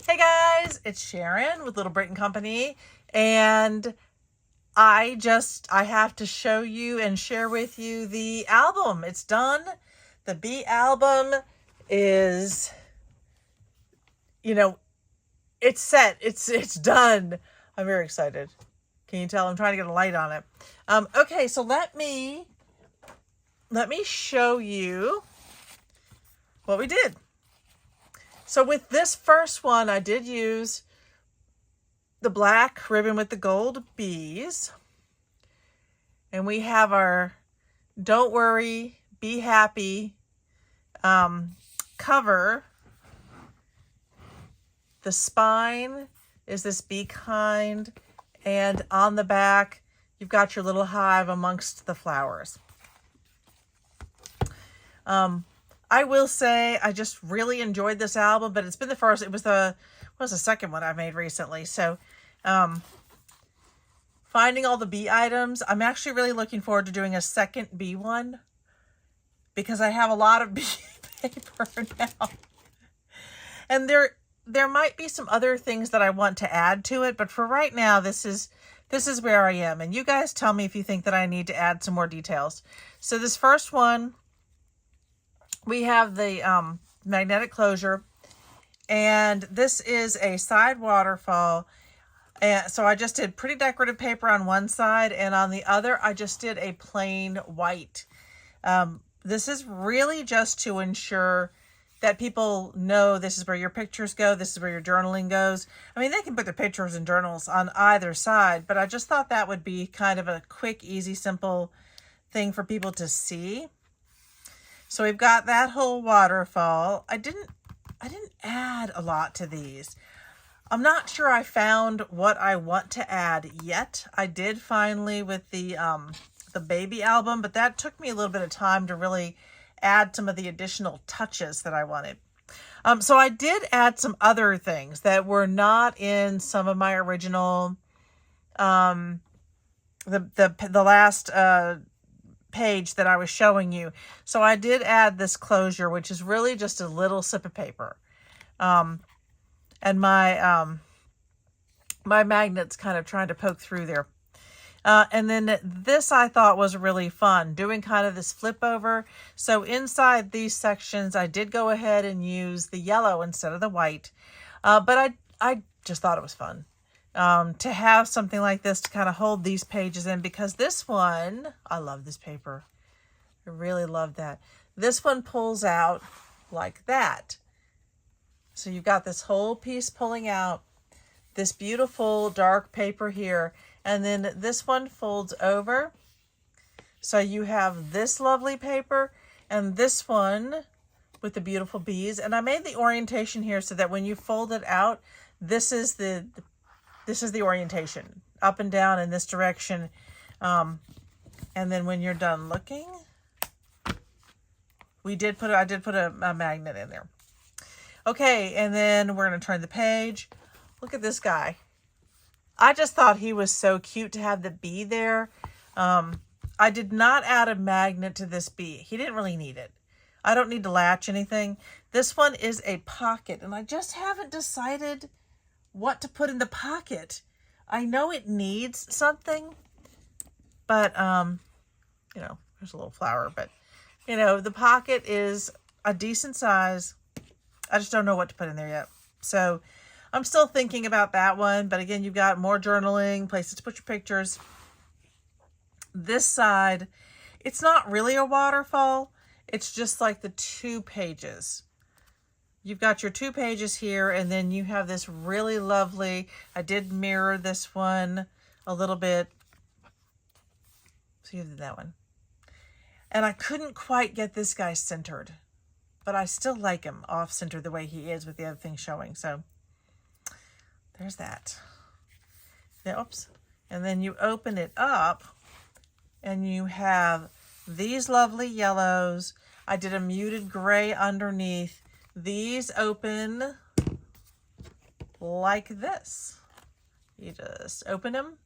Hey guys, it's Sharon with Little Britain Company, and I have to show you and share with you the album. It's done. The B album is, it's set. It's done. I'm very excited. Can you tell? I'm trying to get a light on it. Okay, so let me show you what we did. So with this first one, I did use the black ribbon with the gold bees. And we have our Don't Worry, Be Happy cover. The spine is this Be Kind. And on the back, you've got your little hive amongst the flowers. I will say I just really enjoyed this album, but it's been the second one I made recently. So, finding all the bee items, I'm actually really looking forward to doing a second bee one because I have a lot of bee paper now. And there might be some other things that I want to add to it, but for right now, this is where I am. And you guys tell me if you think that I need to add some more details. So this first one, we have the magnetic closure, and this is a side waterfall. And so I just did pretty decorative paper on one side, and on the other, I just did a plain white. This is really just to ensure that people know this is where your pictures go, this is where your journaling goes. I mean, they can put their pictures and journals on either side, but I just thought that would be kind of a quick, easy, simple thing for people to see. So we've got that whole waterfall. I didn't add a lot to these. I'm not sure I found what I want to add yet. I did finally with the baby album, but that took me a little bit of time to really add some of the additional touches that I wanted. So I did add some other things that were not in some of my original, the last page that I was showing you. So I did add this closure, which is really just a little slip of paper. And my magnet's kind of trying to poke through there. And then this I thought was really fun, doing kind of this flip over. So inside these sections, I did go ahead and use the yellow instead of the white. But I just thought it was fun to have something like this to kind of hold these pages in, because this one, I love this paper. I really love that. This one pulls out like that. So you've got this whole piece pulling out, this beautiful dark paper here, and then this one folds over. So you have this lovely paper and this one with the beautiful bees. And I made the orientation here so that when you fold it out, this is the orientation, up and down in this direction. And then when you're done looking, I did put a magnet in there. Okay, and then we're going to turn the page. Look at this guy. I just thought he was so cute to have the bee there. I did not add a magnet to this bee. He didn't really need it. I don't need to latch anything. This one is a pocket, and I just haven't decided what to put in the pocket. I know it needs something, but, there's a little flower, but, the pocket is a decent size. I just don't know what to put in there yet. So I'm still thinking about that one. But again, you've got more journaling, places to put your pictures. This side, it's not really a waterfall. It's just like the 2 pages. You've got your 2 pages here, and then you have this really lovely, I did mirror this one a little bit. So you did that one. And I couldn't quite get this guy centered, but I still like him off-center the way he is with the other thing showing. So there's that. Oops. And then you open it up and you have these lovely yellows. I did a muted gray underneath. These open like this. You just open them.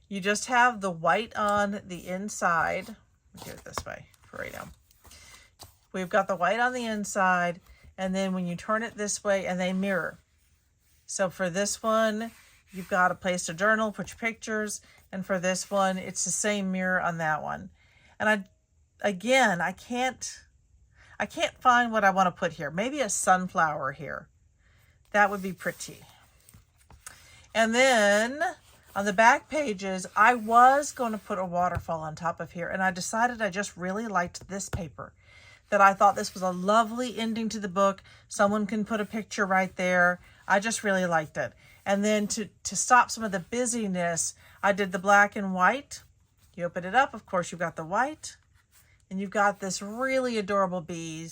You just have the white on the inside. Let me do it this way for right now. We've got the white on the inside, and then when you turn it this way, and they mirror. So for this one, you've got a place to journal, put your pictures. And for this one, it's the same mirror on that one. And I can't find what I want to put here. Maybe a sunflower here. That would be pretty. And then on the back pages, I was going to put a waterfall on top of here. And I decided I just really liked this paper. That I thought this was a lovely ending to the book. Someone can put a picture right there. I just really liked it. And then to stop some of the busyness, I did the black and white. You open it up, of course, you've got the white. And you've got this really adorable bee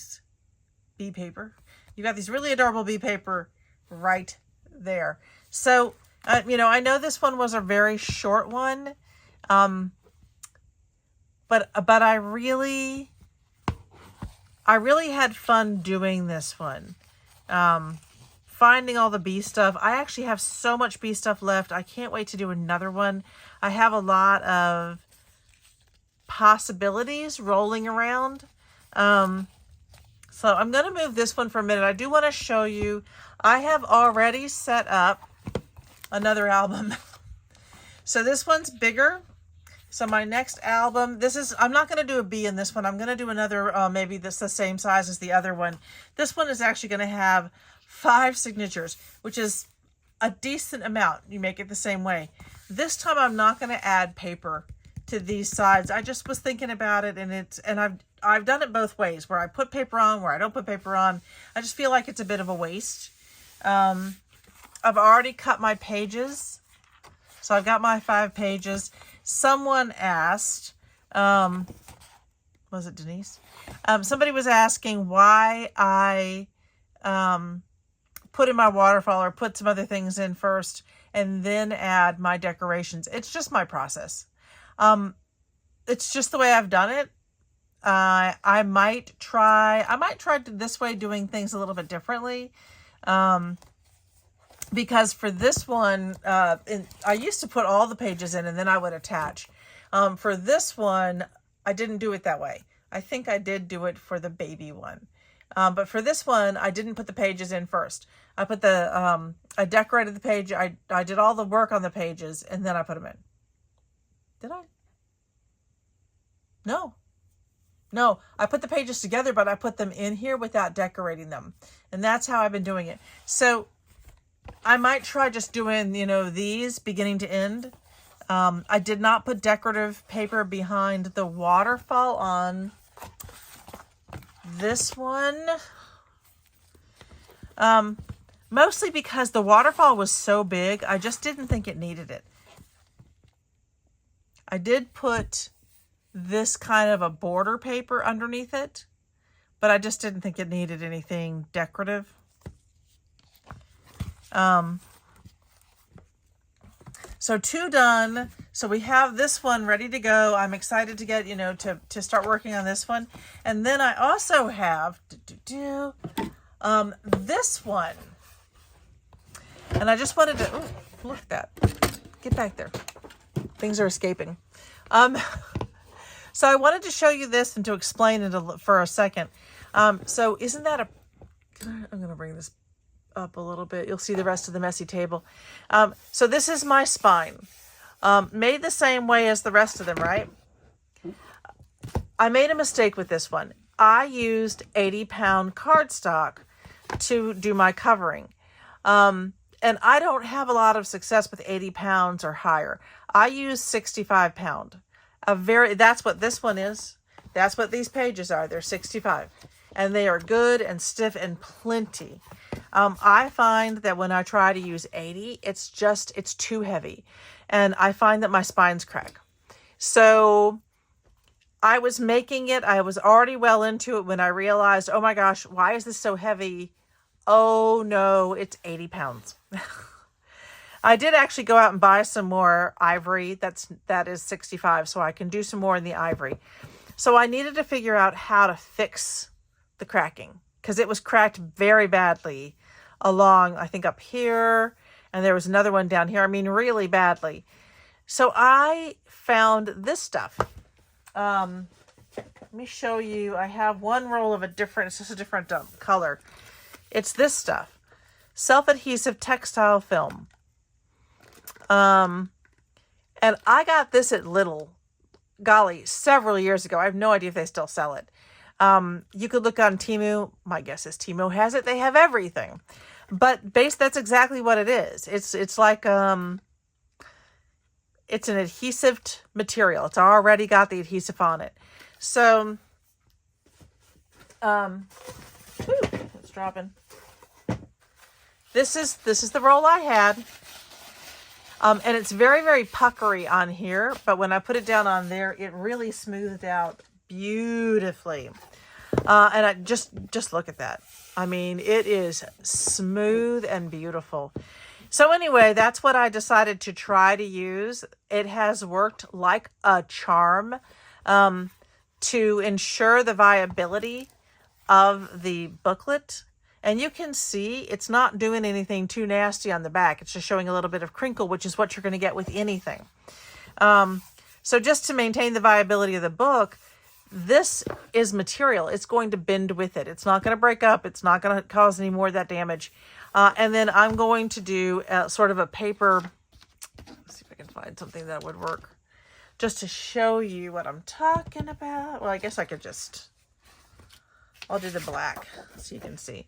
paper. You've got these really adorable bee paper right there. So, you know, I know this one was a very short one, but I really had fun doing this one. Finding all the bee stuff. I actually have so much bee stuff left. I can't wait to do another one. I have a lot of possibilities rolling around. So I'm going to move this one for a minute. I do want to show you, I have already set up another album. So this one's bigger. So my next album, I'm not going to do a bee in this one. I'm going to do another, maybe that's the same size as the other one. This one is actually going to have 5 signatures, which is a decent amount. You make it the same way. This time I'm not going to add paper to these sides. I just was thinking about it, and I've done it both ways, where I put paper on, where I don't put paper on. I just feel like it's a bit of a waste. I've already cut my pages. So I've got my 5 pages. Someone asked, was it Denise? Somebody was asking why I put in my waterfall or put some other things in first and then add my decorations. It's just my process. It's just the way I've done it. I might try this way, doing things a little bit differently. Because for this one, I used to put all the pages in and then I would attach. For this one, I didn't do it that way. I think I did do it for the baby one. But for this one, I didn't put the pages in first. I put I decorated the page. I did all the work on the pages and then I put them in. Did I? No, I put the pages together, but I put them in here without decorating them. And that's how I've been doing it. So I might try just doing, you know, these beginning to end. I did not put decorative paper behind the waterfall on this one. Mostly because the waterfall was so big, I just didn't think it needed it. I did put this kind of a border paper underneath it, but I just didn't think it needed anything decorative. So 2 done. So we have this one ready to go. I'm excited to get, you know, to start working on this one. And then I also have this one. And I just wanted to, look at that. Get back there. Things are escaping. So I wanted to show you this and to explain it for a second. So isn't that I'm going to bring this up a little bit. You'll see the rest of the messy table. So this is my spine. Made the same way as the rest of them, right? I made a mistake with this one. I used 80-pound cardstock to do my covering. And I don't have a lot of success with 80 pounds or higher. I use 65 pound. That's what this one is. That's what these pages are. They're 65. And they are good and stiff and plenty. I find that when I try to use 80, it's too heavy. And I find that my spines crack. So I was making it. I was already well into it when I realized, oh my gosh, why is this so heavy? Oh no, it's 80 pounds. I did actually go out and buy some more ivory. That is 65, so I can do some more in the ivory. So I needed to figure out how to fix the cracking because it was cracked very badly along, I think up here, and there was another one down here. I mean, really badly. So I found this stuff. Let me show you. I have one roll of it's just a different color. It's this stuff. self-adhesive textile film. And I got this at Lidl, golly, several years ago. I have no idea if they still sell it. You could look on Temu. My guess is Temu has it. They have everything. But that's exactly what it is. It's like it's an adhesive material. It's already got the adhesive on it. So it's dropping. This is the roll I had. And it's very, very puckery on here, but when I put it down on there, it really smoothed out beautifully. And I just look at that. I mean, it is smooth and beautiful. So anyway, that's what I decided to try to use. It has worked like a charm to ensure the viability of the booklet. And you can see it's not doing anything too nasty on the back. It's just showing a little bit of crinkle, which is what you're going to get with anything. So just to maintain the viability of the book, this is material. It's going to bend with it. It's not going to break up. It's not going to cause any more of that damage. And then I'm going to do sort of a paper. Let's see if I can find something that would work. Just to show you what I'm talking about. Well, I guess I could I'll do the black so you can see.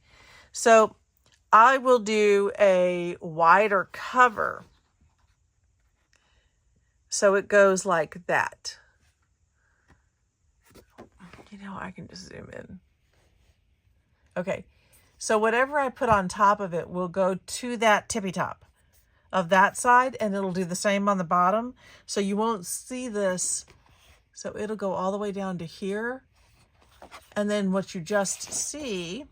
So I will do a wider cover. So it goes like that. You know, I can just zoom in. Okay. So whatever I put on top of it will go to that tippy top of that side, and it'll do the same on the bottom. So you won't see this. So it'll go all the way down to here. And then what you just see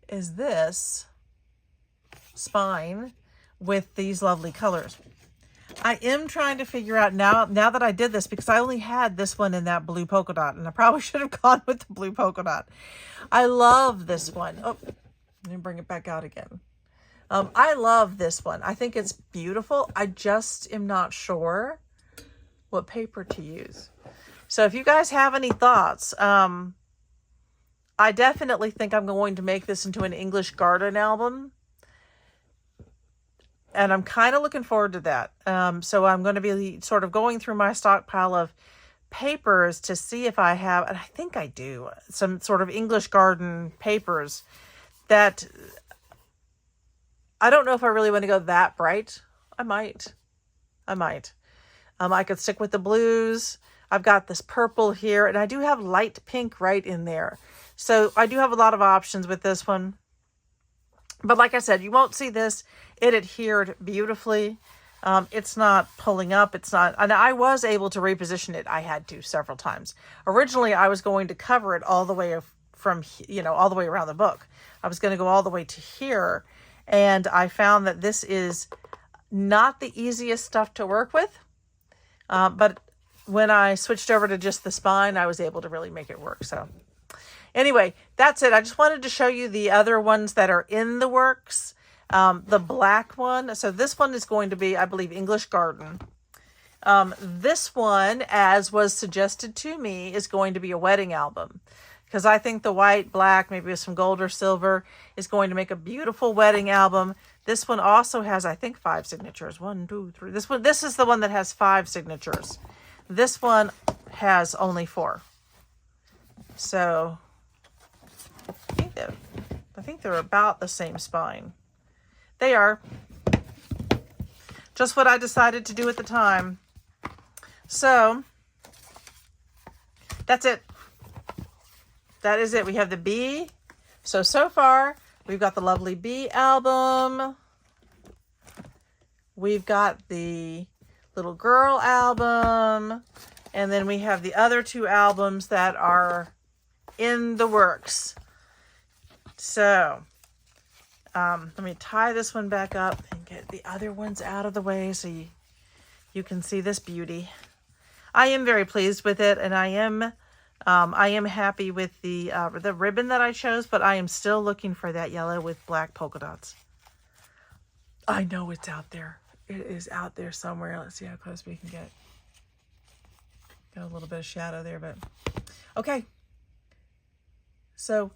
is this spine with these lovely colors. I am trying to figure out now that I did this, because I only had this one in that blue polka dot, and I probably should have gone with the blue polka dot. I love this one. Oh, let me bring it back out again. I love this one. I think it's beautiful. I just am not sure what paper to use. So if you guys have any thoughts, I definitely think I'm going to make this into an English garden album. And I'm kind of looking forward to that. So I'm going to be sort of going through my stockpile of papers to see if I have, and I think I do, some sort of English garden papers that I don't know if I really want to go that bright. I might. I could stick with the blues. I've got this purple here, and I do have light pink right in there. So I do have a lot of options with this one. But like I said, you won't see this. It adhered beautifully. It's not pulling up. It's not, and I was able to reposition it. I had to several times. Originally, I was going to cover it all the way from, all the way around the book. I was going to go all the way to here. And I found that this is not the easiest stuff to work with. But when I switched over to just the spine, I was able to really make it work. So anyway, that's it. I just wanted to show you the other ones that are in the works. The black one. So this one is going to be, I believe, English Garden. This one, as was suggested to me, is going to be a wedding album. Because I think the white, black, maybe with some gold or silver, is going to make a beautiful wedding album. This one also has, I think, 5 signatures. 1, 2, 3. This is the one that has 5 signatures. This one has only 4. So I think they're about the same spine. They are. Just what I decided to do at the time. So that's it. That is it. We have the bee. So far, we've got the lovely bee album. We've got the little girl album. And then we have the other 2 albums that are in the works. So let me tie this one back up and get the other ones out of the way so you can see this beauty. I am very pleased with it, and I am happy with the ribbon that I chose, but I am still looking for that yellow with black polka dots. I know it's out there. It is out there somewhere. Let's see how close we can get. Got a little bit of shadow there, but okay. So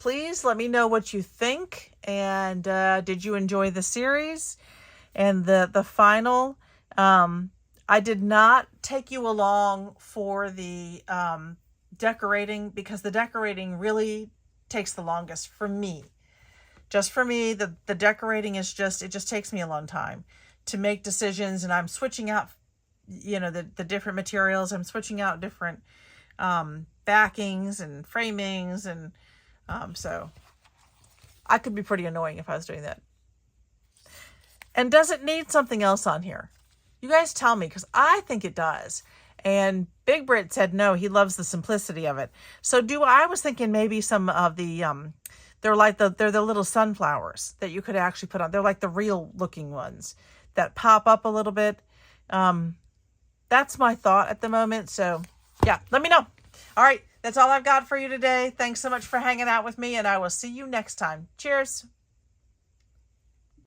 please let me know what you think. And did you enjoy the series? And the final, I did not take you along for the decorating, because the decorating really takes the longest for me. Just for me, the decorating is it just takes me a long time to make decisions, and I'm switching out, the different materials. I'm switching out different backings and framings, and so I could be pretty annoying if I was doing that. And does it need something else on here? You guys tell me, because I think it does. And Big Brit said no, he loves the simplicity of it. So I was thinking maybe some of the they're the little sunflowers that you could actually put on. They're like the real looking ones that pop up a little bit. That's my thought at the moment. So yeah, let me know. All right, that's all I've got for you today. Thanks so much for hanging out with me, and I will see you next time. Cheers.